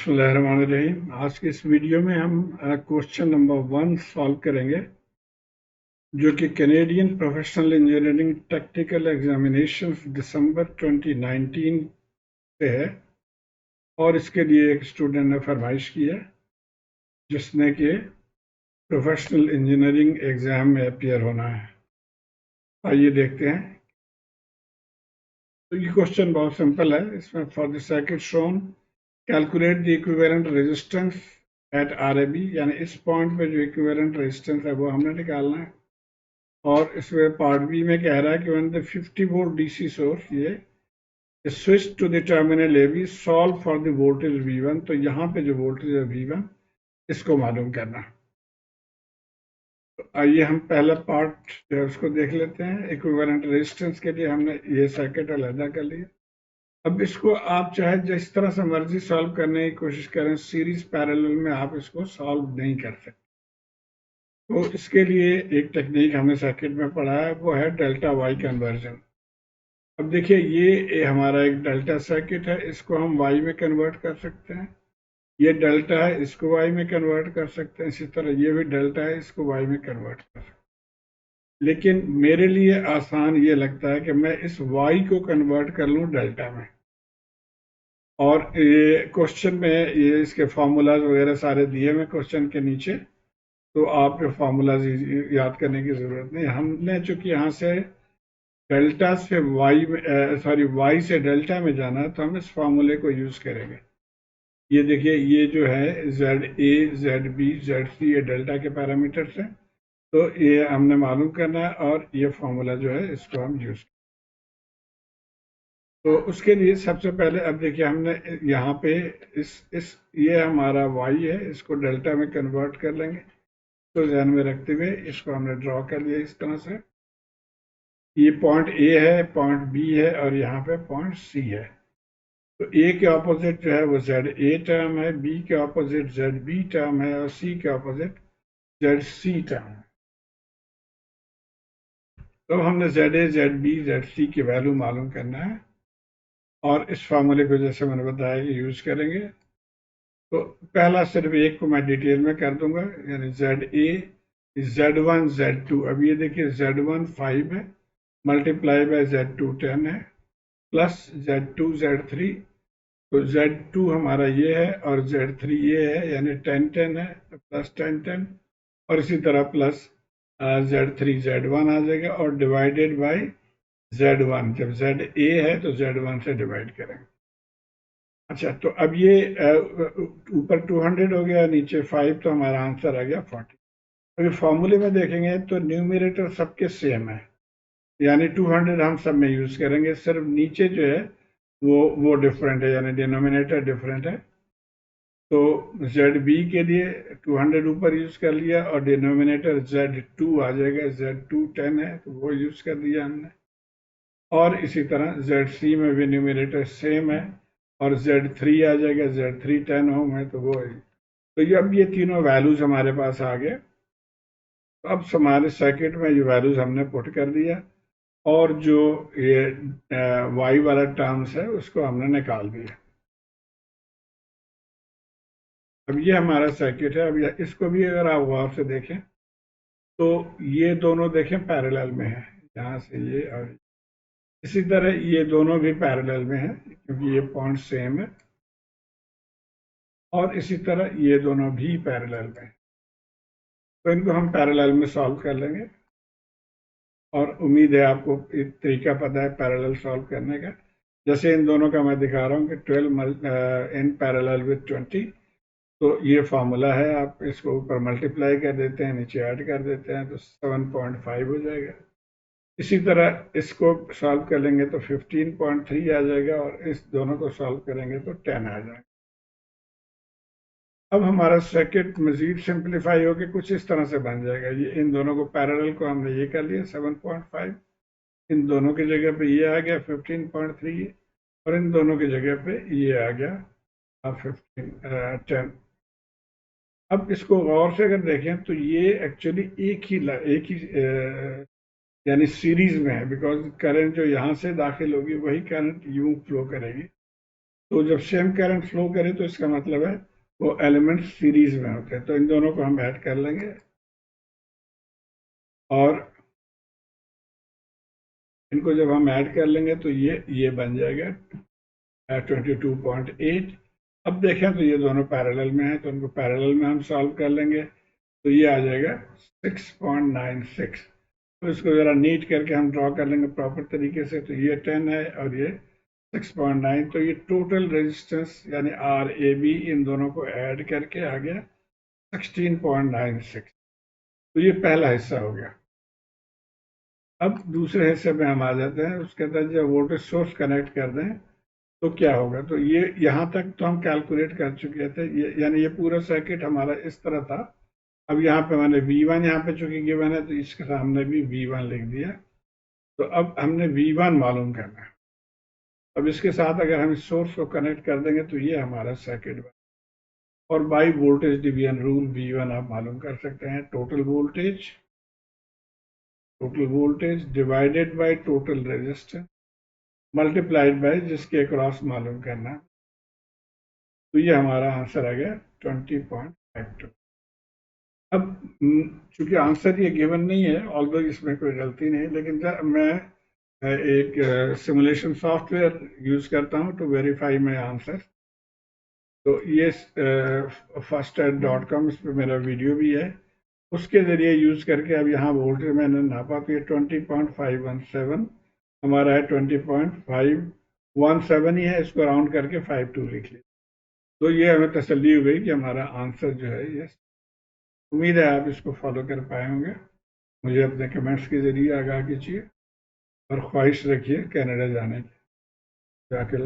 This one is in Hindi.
बिस्मिल्लाहिर्रहमानिर्रहीम। आज की इस वीडियो में हम क्वेश्चन नंबर 1 सॉल्व करेंगे, जो कि Canadian professional engineering technical examinations December 2019 से है और इसके लिए एक स्टूडेंट ने फरमाइश की है जिसने कि प्रोफेशनल इंजीनियरिंग एग्जाम में अपीयर होना है। आइए देखते हैं। तो ये क्वेश्चन बहुत सिंपल है। इसमें for the circuit shown calculate the equivalent resistance at RAB, यानी इस पॉइंट पे जो इक्विवेलेंट रेजिस्टेंस है वो हमने निकालना है। और इसमें पार्ट बी में कह रहा है कि when the 50 volt DC source ये switch to the terminal AB solve for the voltage V1, तो यहाँ पे जो वोल्टेज है V1 इसको मालूम करना। तो आइए हम पहला पार्ट जो है उसको देख लेते हैं। इक्विवेलेंट रेजिस्टेंस के लिए हमने ये सर्किट अलग कर लिया। अब इसको आप चाहे जिस तरह से मर्जी सॉल्व करने की कोशिश करें, सीरीज पैरेलल में आप इसको सॉल्व नहीं कर सकते। तो इसके लिए एक टेक्निक हमने सर्किट में पढ़ा है, वो है डेल्टा वाई कन्वर्जन। अब देखिए ये हमारा एक डेल्टा सर्किट है, इसको हम वाई में कन्वर्ट कर सकते हैं। ये डेल्टा है, इसको वाई में कन्वर्ट कर सकते हैं। इसी तरह ये भी डेल्टा है, इसको वाई में कन्वर्ट कर सकते हैं। लेकिन मेरे लिए आसान ये लगता है कि मैं इस वाई को कन्वर्ट कर लूँ डेल्टा में। और ये क्वेश्चन में ये इसके फार्मूलाज वगैरह सारे दिए हुए क्वेश्चन के नीचे, तो आपके फार्मूलाज याद करने की ज़रूरत नहीं। हमने चूंकि यहाँ से डेल्टा से वाई में वाई से डेल्टा में जाना है, तो हम इस फार्मूले को यूज़ करेंगे। ये देखिए, ये जो है ZA, ZB, ZC ये डेल्टा के पैरामीटर्स हैं, तो ये हमने मालूम करना है और ये फार्मूला जो है इसको हम यूज़। तो उसके लिए सबसे पहले अब देखिए हमने यहाँ पे इस ये हमारा y है, इसको डेल्टा में कन्वर्ट कर लेंगे। तो ध्यान में रखते हुए इसको हमने ड्रॉ कर लिया इस तरह से। ये पॉइंट A है, पॉइंट B है और यहाँ पे पॉइंट C है। तो A के ऑपोजिट जो है वो ZA टर्म है, B के ऑपोजिट ZB टर्म है और C के ऑपोजिट ZC टर्म है। तो हमने ZA, ZB, ZC की वैल्यू मालूम करना है और इस फार्मूले को जैसे मैंने बताया कि यूज करेंगे। तो पहला सिर्फ एक को मैं डिटेल में कर दूंगा, यानी ZA, Z1, Z2। अब ये देखिए Z1 5 है, मल्टीप्लाई बाय Z2 10 है, प्लस Z2 Z3। तो Z2 हमारा ये है और Z3 ये है, यानी 10 10 है, प्लस 10 10। और इसी तरह प्लस Z3 Z1 आ जाएगा और डिवाइडेड बाय Z1। जब ZA है तो Z1 से डिवाइड करेंगे। अच्छा, तो अब ये ऊपर 200 हो गया, नीचे 5, तो हमारा आंसर आ गया 40। अगर फॉर्मूले में देखेंगे तो न्यूमरेटर सबके सेम है, यानी 200 हम सब में यूज करेंगे। सिर्फ नीचे जो है वो डिफरेंट है, यानी डिनोमिनेटर डिफरेंट है। तो ZB के लिए 200 ऊपर यूज कर लिया और डिनोमिनेटर Z2 आ जाएगा, Z2 10 है तो वो यूज कर दिया हमने। और इसी तरह ZC में भी न्यूमरेटर सेम है और Z3 आ जाएगा, Z3 10 ओम है तो वो है। तो ये अब ये तीनों वैल्यूज हमारे पास आ गए। तो अब हमारे सर्किट में ये वैल्यूज हमने पुट कर दिया और जो ये y वाला टर्म्स है उसको हमने निकाल दिया। अब ये हमारा सर्किट है। अब इसको भी अगर आप गौर से देखें तो ये दोनों देखें पैरेलल में है, यहाँ से ये और इसी तरह ये दोनों भी पैरेलल में है क्योंकि ये पॉइंट सेम है। और इसी तरह ये दोनों भी पैरेलल में, तो इनको हम पैरेलल में सॉल्व कर लेंगे। और उम्मीद है आपको एक तरीका पता है पैरेलल सॉल्व करने का। जैसे इन दोनों का मैं दिखा रहा हूँ कि 12 इन पैरेलल विद 20, तो ये फार्मूला है। आप इसको ऊपर मल्टीप्लाई कर देते हैं, नीचे ऐड कर देते हैं तो 7.5 हो जाएगा। इसी तरह इसको सॉल्व कर लेंगे तो 15.3 आ जाएगा और इस दोनों को सॉल्व करेंगे तो 10 आ जाएगा। अब हमारा सर्किट मजीद सिंप्लीफाई होकर कुछ इस तरह से बन जाएगा। ये इन दोनों को पैरेलल को हमने ये कर लिया 7.5, इन दोनों की जगह पे ये आ गया 15.3 और इन दोनों की जगह पे ये आ गया 10। अब इसको गौर से अगर देखें तो ये एक्चुअली एक ही यानी सीरीज में है, बिकॉज करंट जो यहाँ से दाखिल होगी वही करंट यूं फ्लो करेगी। तो जब सेम करंट फ्लो करे तो इसका मतलब है वो एलिमेंट सीरीज में होते हैं। तो इन दोनों को हम ऐड कर लेंगे और इनको जब हम ऐड कर लेंगे तो ये बन जाएगा 22.8। अब देखें तो ये दोनों पैरेलल में है, तो इनको पैरेलल में हम सॉल्व कर लेंगे तो ये आ जाएगा 6.96। तो इसको ज़रा नीट करके हम ड्रॉ कर लेंगे प्रॉपर तरीके से। तो ये 10 है और ये 6.9, तो ये टोटल रेजिस्टेंस यानी आर ए बी इन दोनों को ऐड करके आ गया 16.96। तो ये पहला हिस्सा हो गया। अब दूसरे हिस्से में हम आ जाते हैं। उसके अंदर जब वोल्टेज सोर्स कनेक्ट कर दें तो क्या होगा। तो ये यहाँ तक तो हम कैलकुलेट कर चुके थे, यानी ये पूरा सर्किट हमारा इस तरह था। अब यहाँ पे मैंने V1 यहाँ पे चूंकि गिवन है तो इसके सामने भी V1 लिख दिया। तो अब हमने V1 मालूम करना है। अब इसके साथ अगर हम इस सोर्स को कनेक्ट कर देंगे तो ये हमारा सर्किट बना। और by voltage division rule V1 आप मालूम कर सकते हैं, total voltage divided by total resistance multiplied by जिसके अक्रॉस मालूम करना। तो ये हमारा आंसर आ गया 20.52। अब चूंकि आंसर ये गिवन नहीं है, ऑल्दो इसमें कोई गलती नहीं, लेकिन मैं एक सिमुलेशन सॉफ्टवेयर यूज करता हूँ टू वेरीफाई माई आंसर। तो ये fastad.com, इस पर मेरा वीडियो भी है। उसके ज़रिए यूज़ करके अब यहाँ वोल्टेज मैंने नापा तो ये 20.517 हमारा है, 20.517 ही है। इसको राउंड करके 52 लिख लिया। तो ये हमें तसल्ली हो गई कि हमारा आंसर जो है ये। उम्मीद है आप इसको फॉलो कर पाए होंगे। मुझे अपने कमेंट्स के ज़रिए आगाह कीजिए और ख्वाहिश रखिए कनाडा जाने की। जाके